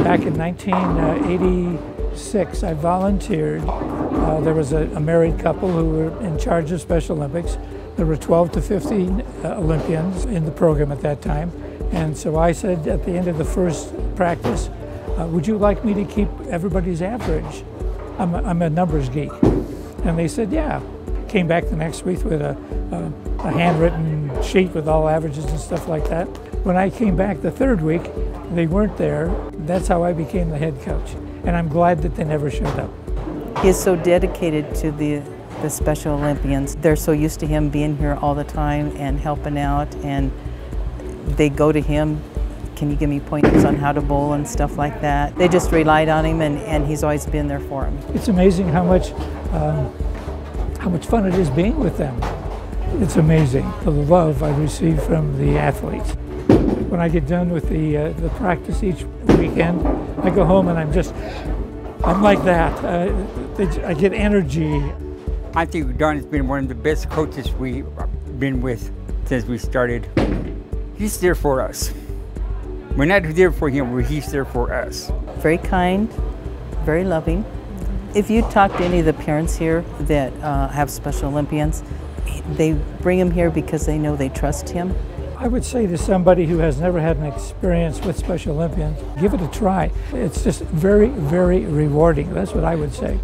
Back in 1986, I volunteered. There was a married couple who were in charge of Special Olympics. There were 12 to 15 Olympians in the program at that time. And so I said at the end of the first practice, would you like me to keep everybody's average? I'm a numbers geek. And they said, yeah. Came back the next week with a handwritten sheet with all averages and stuff like that. When I came back the third week, they weren't there. That's how I became the head coach. And I'm glad that they never showed up. He is so dedicated to the Special Olympians. They're so used to him being here all the time and helping out, and they go to him, can you give me pointers on how to bowl and stuff like that. They just relied on him, and he's always been there for them. It's amazing how much fun it is being with them. It's amazing, the love I receive from the athletes. When I get done with the practice each weekend, I go home and I'm like that. I get energy. I think Don has been one of the best coaches we've been with since we started. He's there for us. We're not there for him, he's there for us. Very kind, very loving. If you talk to any of the parents here that have Special Olympians, they bring him here because they know they trust him. I would say to somebody who has never had an experience with Special Olympians, give it a try. It's just very, very rewarding. That's what I would say.